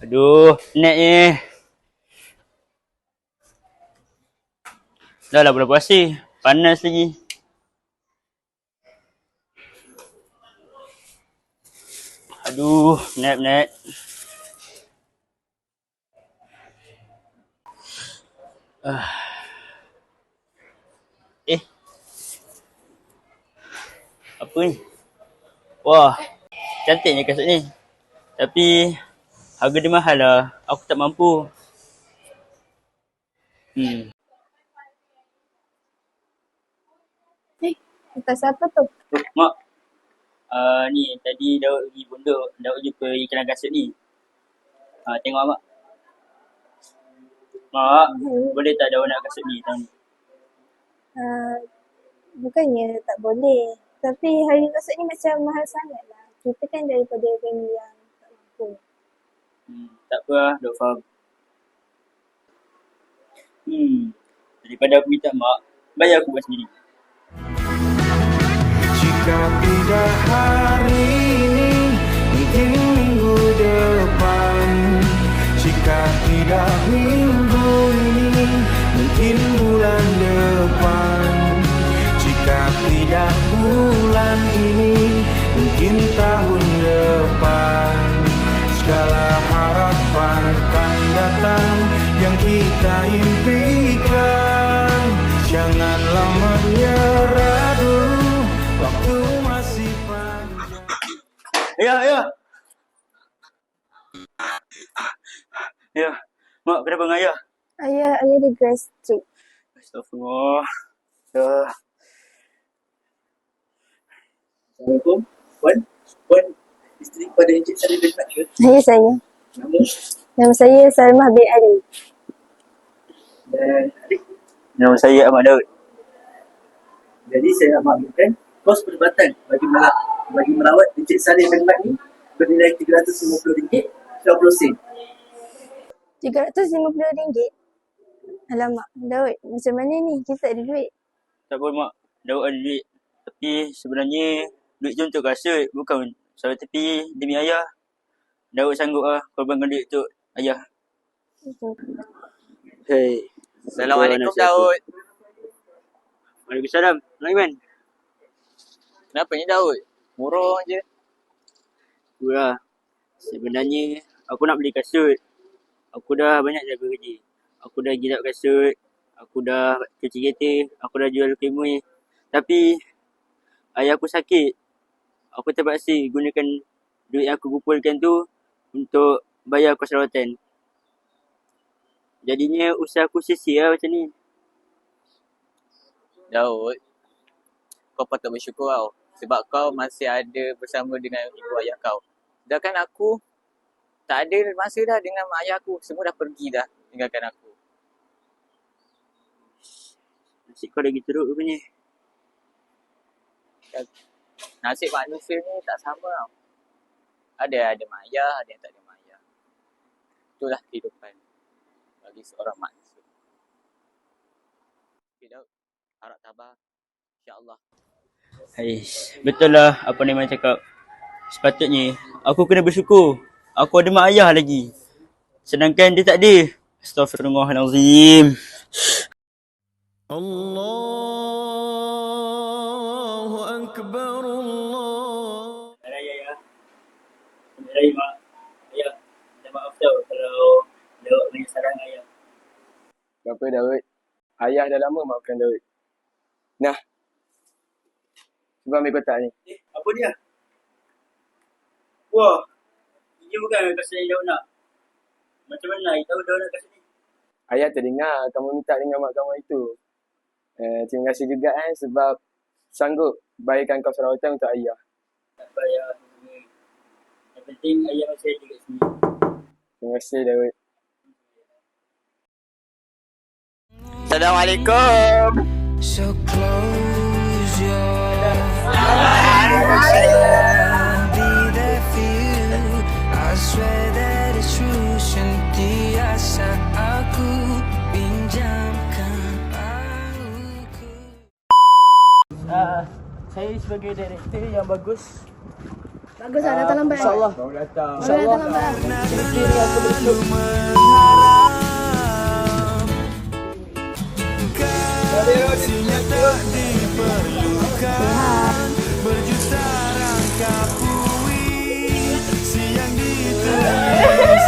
Aduh, penat ni. Dah lah bulan puasa. Panas lagi. Aduh, penat. Eh. Apa ni? Wah, cantiknya kasut ni. Tapi harga dia mahal lah. Aku tak mampu. Atas apa tu? Mak, ni tadi Daud pergi pondok. Daud jumpa iklan kasut ni. Tengok mak. Mak, boleh tak Daud nak kasut ni tahun ni? Bukannya tak boleh. Tapi harga kasut ni macam mahal sangat lah. Kita kan daripada family yang tak mampu. Tak apa lah, Daud faham. Daripada aku minta mak, bayar aku buat sendiri. Jika tidak hari ini, mungkin minggu depan. Jika tidak minggu ini, mungkin bulan depan. Jika tidak bulan ini, mungkin tahun depan. Segala harapan akan datang yang kita impikan. Janganlah menyerah dulu, waktu masih panjang. Ayah. Ya, mak kenapa dengan ayah? Ayah ada gastric. Astagfirullah. Assalamualaikum. Puan isteri pada Encik Salim bin Mat ke? Ya, saya. Nama saya Salmah bin Ali. Dan adik? Nama saya Ahmad Daud. Jadi saya nak maklumkan kos perubatan bagi merawat Encik Salim bin Mat ni bernilai RM350.90. RM350? Alamak, Daud, macam mana ni? Kita tak ada duit. Tak apa mak, Daud ada duit. Tapi sebenarnya duit tu untuk kasut, bukan sampai tepi demi ayah. Daud sanggup lah korbankan duit untuk ayah. Hei. Assalamualaikum Daud. Waalaikumsalam. Iman. Kenapa ni Daud? Murung je. Itulah. Sebenarnya aku nak beli kasut. Aku dah banyak jaga kerja. Aku dah gilap kasut. Aku dah cuci kereta. Aku dah jual kemui. Tapi ayah aku sakit. Aku terpaksa gunakan duit yang aku kumpulkan tu untuk bayar kos rawatan. Jadinya usaha aku sia-sia lah macam ni. Daud, kau patut bersyukur tau. Sebab kau masih ada bersama dengan ibu ayah kau. Sedangkan aku tak ada masa dah dengan mak ayah aku. Semua dah pergi dah tinggalkan aku. Nasib kau lagi teruk rupanya. Nasib manusia ni tak sama tau. Ada mak ayah, ada yang tak ada mak ayah. Itulah kehidupan bagi seorang manusia. Okay Daud, harap tabah. InsyaAllah. Betul lah apa Naiman cakap. Sepatutnya aku kena bersyukur. Aku ada mak ayah lagi. Sedangkan dia tak ada. Astaghfirullahalazim. Allahu Akbar Allah. Ayah. Bismillahirrahmanirrahim mak. Ayah, minta maaf tau kalau Daud banyak salah dengan ayah. Tak apa Daud. Ayah dah lama maafkan Daud. Nah. Cuba ambil kotak ni. Apa dia? Wah. Ini bukan kasut yang Daud nak. Macam mana ayah tahu Daud nak kasut ni? Ayah terdengar kamu minta dengan mak kamu itu. Terima kasih juga sebab sanggup bayarkan kos rawatan untuk ayah. Tak apa ayah. Yang penting ayah masih ada kat sini. Terima kasih Daud. Assalamualaikum. So close your be there for you. I swear that it's true. Sentiasa aku pinjamkan paruku. Saya sebagai director yang bagus. Bagus lah, datang lambat. InsyaAllah. Baru datang. InsyaAllah. Datang lambat. Cerita ni aku bersyukur. Kasihnya tak diperlukan, berjuta rangka puisi yang ditulis.